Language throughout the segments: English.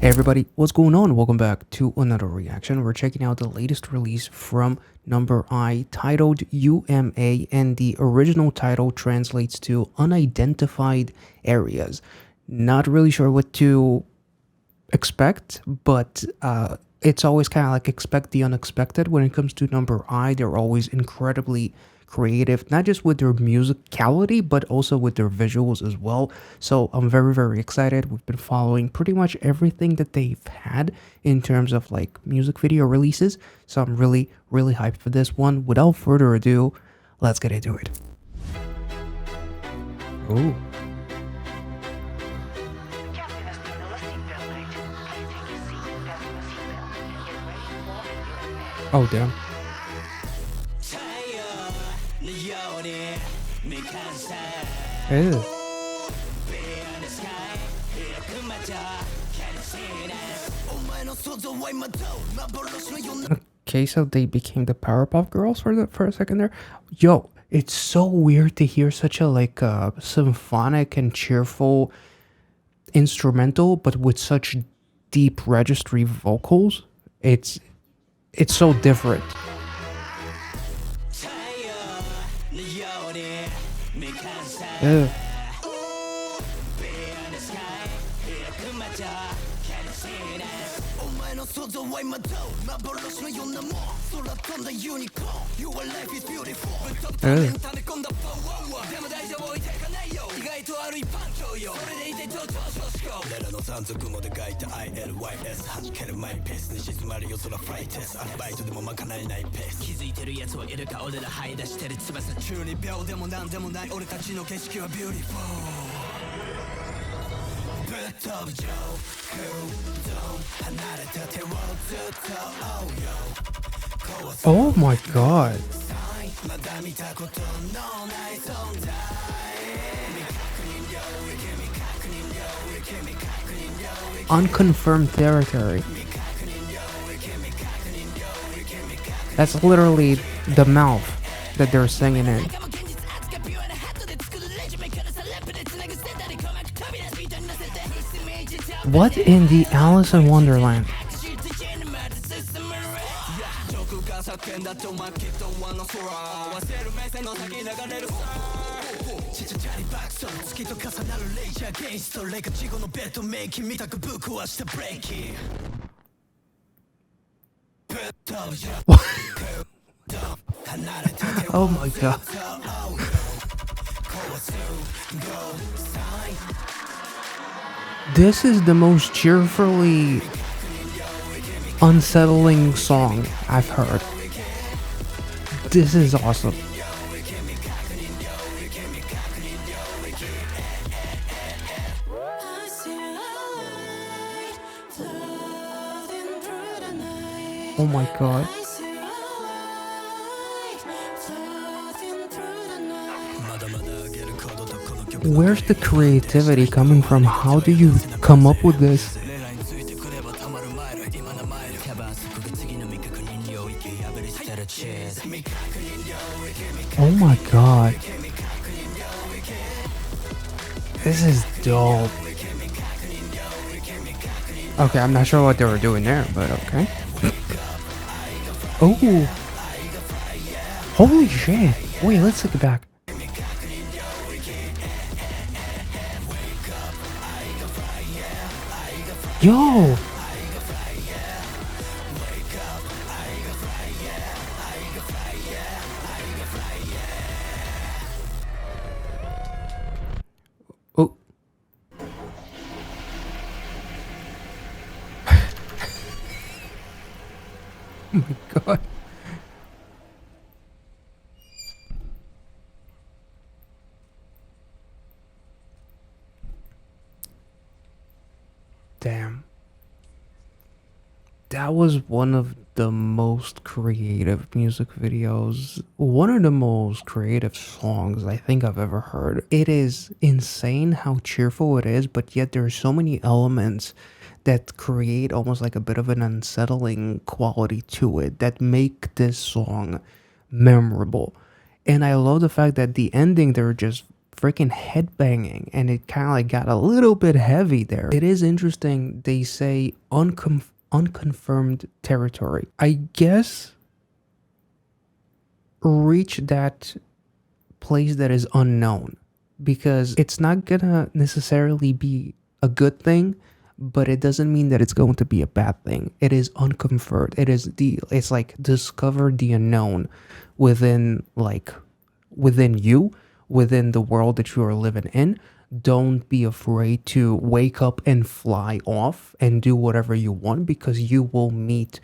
Hey everybody, what's going on? Welcome back to another reaction. We're checking out the latest release from Number I titled U.M.A, and the original title translates to Unidentified Areas. Not really sure what to expect, but it's always kind of like expect the unexpected. When it comes to Number I, they're always incredibly creative, not just with their musicality but also with their visuals as well. So I'm very excited. We've been following pretty much everything that they've had in terms of like music video releases, so I'm really hyped for this one. Without further ado, let's get into it. Oh, oh damn. Ew. Okay, so they became the Powerpuff Girls for a second there. Yo, it's so weird to hear such a like symphonic and cheerful instrumental, but with such deep registry vocals. It's so different. Ew. Oh my god. Unconfirmed territory. That's literally the mouth that they're singing in. What in the Alice in Wonderland? Oh my god. This is the most cheerfully unsettling song I've heard. This is awesome. Oh my god. Where's the creativity coming from? How do you come up with this? Oh my god. This is dope. Okay, I'm not sure what they were doing there, but okay. Oh. Holy shit. Wait, let's take it back. Yo. Oh. Oh my god. Damn. That was one of the most creative music videos, one of the most creative songs I think I've ever heard. It is insane how cheerful it is, but yet there are so many elements that create almost like a bit of an unsettling quality to it that make this song memorable. And I love the fact that the ending, they're just freaking headbanging, and it kind of like got a little bit heavy there. It is interesting. They say unconfirmed territory. I guess reach that place that is unknown, because it's not gonna necessarily be a good thing, but it doesn't mean that it's going to be a bad thing. It is unconfirmed. It's like discover the unknown within you, within the world that you are living in. Don't be afraid to wake up and fly off and do whatever you want, because you will meet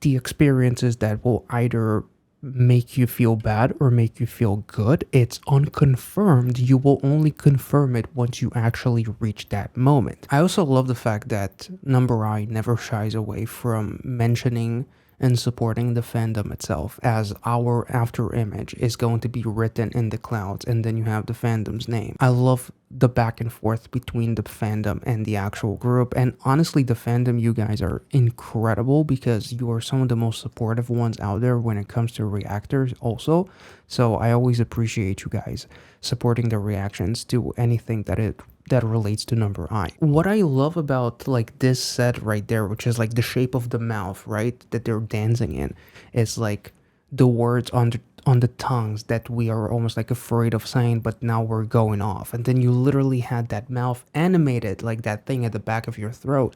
the experiences that will either make you feel bad or make you feel good. It's unconfirmed. You will only confirm it once you actually reach that moment. I also love the fact that Number I never shies away from mentioning and supporting the fandom itself, as our after image is going to be written in the clouds, and then you have the fandom's name. I love the back and forth between the fandom and the actual group, and honestly, the fandom, you guys are incredible, because you are some of the most supportive ones out there when it comes to reactors also. So I always appreciate you guys supporting the reactions to anything that relates to Number I. What I love about like this set right there, which is like the shape of the mouth, right, that they're dancing in, is like the words on the tongues that we are almost like afraid of saying, but now we're going off. And then you literally had that mouth animated, like that thing at the back of your throat,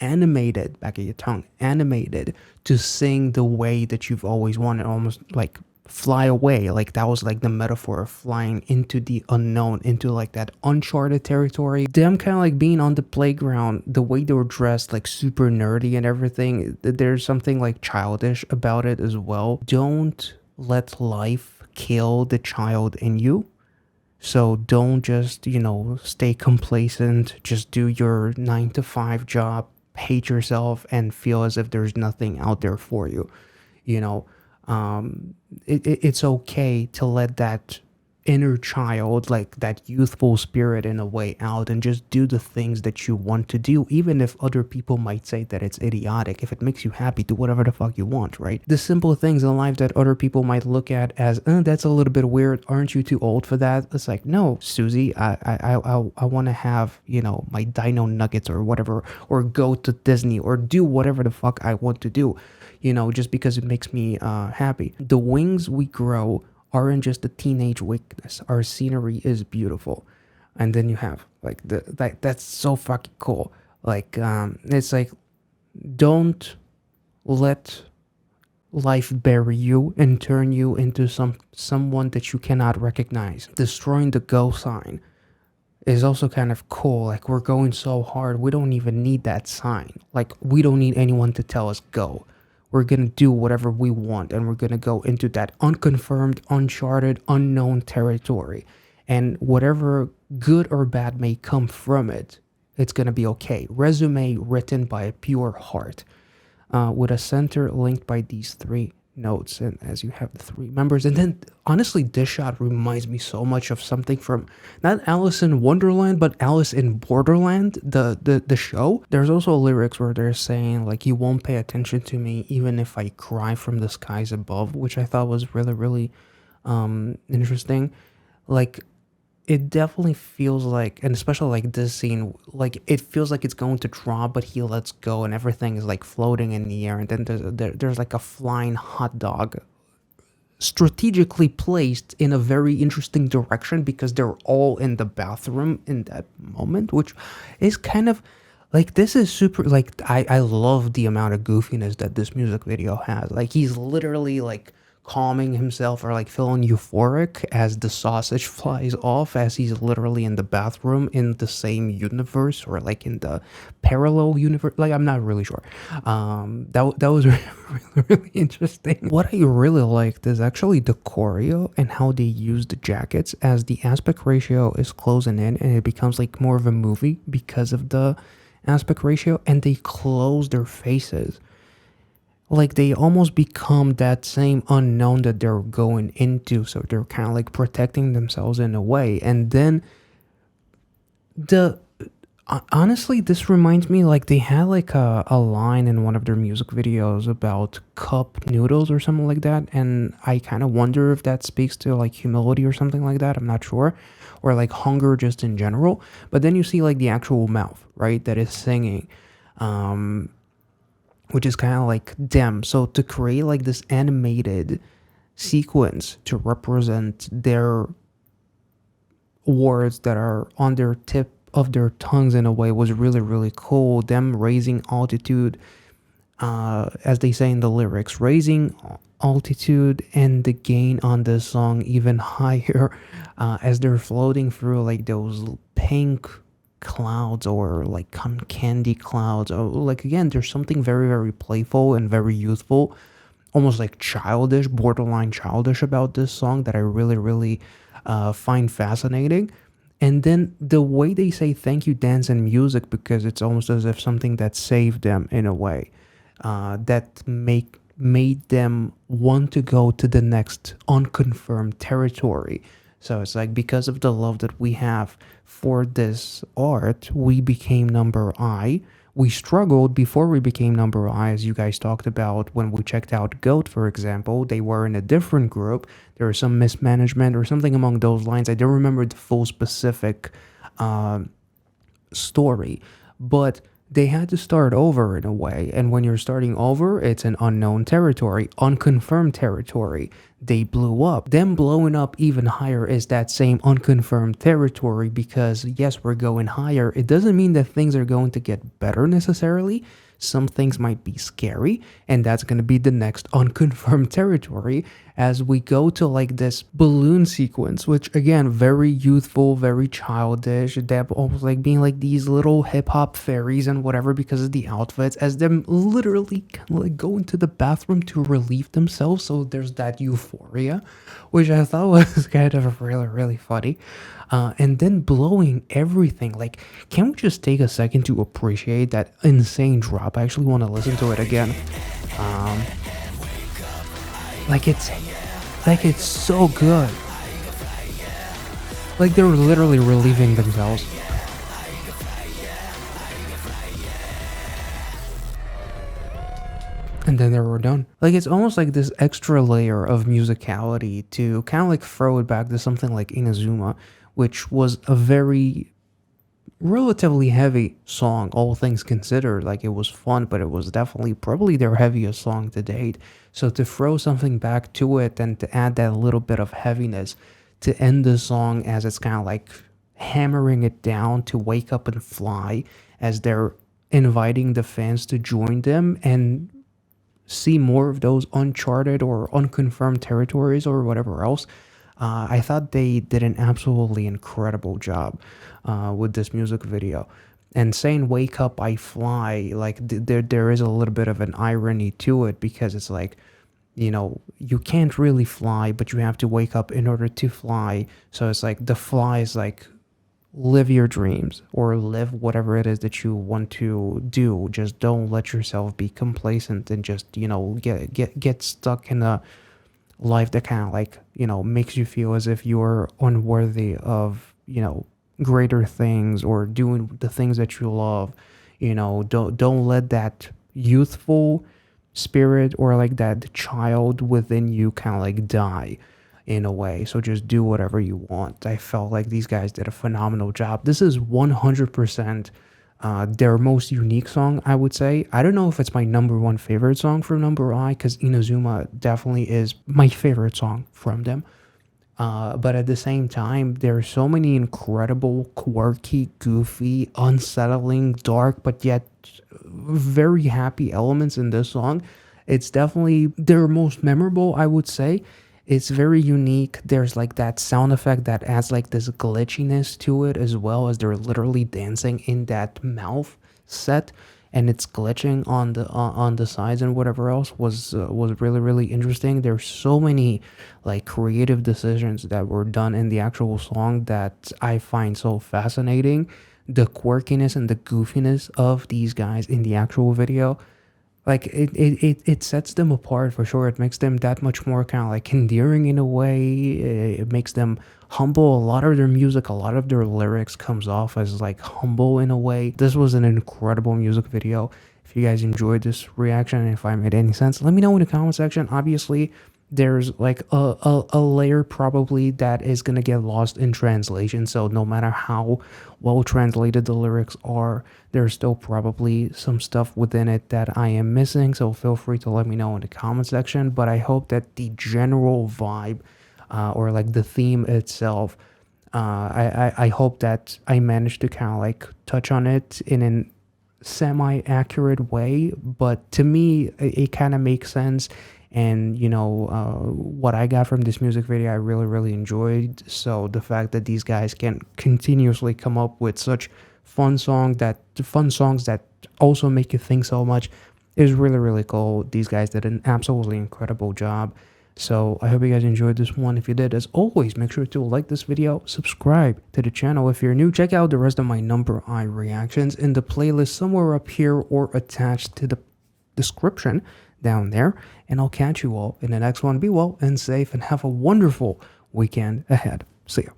animated, back of your tongue, animated to sing the way that you've always wanted, almost like fly away. Like that was like the metaphor of flying into the unknown, into like that uncharted territory. Them kind of like being on the playground, the way they were dressed, like super nerdy and everything. There's something like childish about it as well. Don't let life kill the child in you. So don't just, stay complacent, just do your 9 to 5 job, hate yourself, and feel as if there's nothing out there for you. You know, it's okay to let that inner child, like that youthful spirit in a way out, and just do the things that you want to do, even if other people might say that it's idiotic. If it makes you happy, do whatever the fuck you want, right? The simple things in life that other people might look at as, that's a little bit weird, aren't you too old for that? It's like, no, Susie, I want to have, my dino nuggets or whatever, or go to Disney, or do whatever the fuck I want to do, just because it makes me happy. The wings we grow aren't just a teenage weakness. Our scenery is beautiful. And then you have like that's so fucking cool. Like it's like, don't let life bury you and turn you into someone that you cannot recognize. Destroying the go sign is also kind of cool. Like, we're going so hard, we don't even need that sign. Like, we don't need anyone to tell us go. We're gonna do whatever we want, and we're gonna go into that unconfirmed, uncharted, unknown territory. And whatever good or bad may come from it, it's gonna be okay. Resume written by a pure heart, with a center linked by these 3 notes, and as you have the 3 members. And then honestly, this shot reminds me so much of something from not Alice in Wonderland, but Alice in Borderland, the show. There's also lyrics where they're saying like, you won't pay attention to me even if I cry from the skies above, which I thought was really, really interesting. Like, it definitely feels like, and especially like this scene, like it feels like it's going to drop, but he lets go and everything is like floating in the air. And then there's like a flying hot dog strategically placed in a very interesting direction, because they're all in the bathroom in that moment, which is kind of like, this is super, like, I love the amount of goofiness that this music video has. Like, he's literally like calming himself, or like feeling euphoric as the sausage flies off, as he's literally in the bathroom in the same universe, or like in the parallel universe. Like, I'm not really sure. That was really, really interesting. What I really liked is actually the choreo and how they use the jackets, as the aspect ratio is closing in and it becomes like more of a movie because of the aspect ratio, and they close their faces. Like, they almost become that same unknown that they're going into, so they're kind of like protecting themselves in a way. And then Honestly, this reminds me like they had like a line in one of their music videos about cup noodles or something like that, and I kind of wonder if that speaks to like humility or something like that. I'm not sure, or like hunger just in general. But then you see like the actual mouth, right, that is singing, um, which is kind of like them. So to create like this animated sequence to represent their words that are on their tip of their tongues in a way was really really cool. Them raising altitude, as they say in the lyrics, raising altitude and the gain on the song even higher, as they're floating through like those pink clouds or like candy clouds. Or like again, there's something very very playful and very youthful, almost like childish, borderline childish about this song that I really, really find fascinating. And then the way they say thank you, dance, and music, because it's almost as if something that saved them in a way, that made them want to go to the next unconfirmed territory. So it's like because of the love that we have for this art, we became number I. We struggled before we became number I, as you guys talked about when we checked out Goat, for example. They were in a different group. There was some mismanagement or something along those lines. I don't remember the full specific story, but they had to start over in a way. And when you're starting over, it's an unknown territory, unconfirmed territory. They blew up. Them blowing up even higher is that same unconfirmed territory because, yes, we're going higher. It doesn't mean that things are going to get better necessarily. Some things might be scary, and that's going to be the next unconfirmed territory as we go to like this balloon sequence, which again, very youthful, very childish. They're almost like being like these little hip hop fairies and whatever because of the outfits, as them literally kind of like go into the bathroom to relieve themselves. So there's that euphoria, which I thought was kind of really, really funny. And then blowing everything. Like, can we just take a second to appreciate that insane drop? I actually want to listen to it again. Um, like it's so good. Like they're literally relieving themselves. And then they were done. Like it's almost like this extra layer of musicality to kind of like throw it back to something like Inazuma, which was a very relatively heavy song, all things considered. Like it was fun, but it was definitely probably their heaviest song to date. So to throw something back to it and to add that little bit of heaviness to end the song as it's kind of like hammering it down to wake up and fly as they're inviting the fans to join them and see more of those uncharted or unconfirmed territories or whatever else. I thought they did an absolutely incredible job with this music video. And saying "Wake up, I fly," like there is a little bit of an irony to it because it's like, you know, you can't really fly, but you have to wake up in order to fly. So it's like the fly is like live your dreams or live whatever it is that you want to do. Just don't let yourself be complacent and just, you know, get stuck in a life that kind of like, you know, makes you feel as if you're unworthy of, you know, greater things or doing the things that you love. You know, don't let that youthful spirit or like that child within you kind of like die in a way. So just do whatever you want. I felt like these guys did a phenomenal job. This is 100% their most unique song, I would say. I don't know if it's my number one favorite song from Number I, because Inazuma definitely is my favorite song from them. But at the same time, there are so many incredible, quirky, goofy, unsettling, dark, but yet very happy elements in this song. It's definitely their most memorable, I would say. It's very unique. There's like that sound effect that adds like this glitchiness to it, as well as they're literally dancing in that mouth set and it's glitching on the sides and whatever else was really really interesting. There's so many like creative decisions that were done in the actual song that I find so fascinating. The quirkiness and the goofiness of these guys in the actual video, like it sets them apart for sure. It makes them that much more kind of like endearing in a way. It makes them humble. A lot of their music, a lot of their lyrics comes off as like humble in a way. This was an incredible music video. If you guys enjoyed this reaction and if I made any sense, let me know in the comment section. Obviously, there's like a layer probably that is going to get lost in translation, so no matter how well translated the lyrics are, there's still probably some stuff within it that I am missing, so feel free to let me know in the comment section. But I hope that the general vibe, or like the theme itself, I hope that I managed to kind of like touch on it in an semi-accurate way, but to me it kind of makes sense. And what I got from this music video I really enjoyed. So the fact that these guys can continuously come up with such fun songs that also make you think so much is really cool. These guys did an absolutely incredible job. So I hope you guys enjoyed this one. If you did, as always, make sure to like this video, subscribe to the channel if you're new. Check out the rest of my number I reactions in the playlist somewhere up here or attached to the description down there. And I'll catch you all in the next one. Be well and safe and have a wonderful weekend ahead. See ya.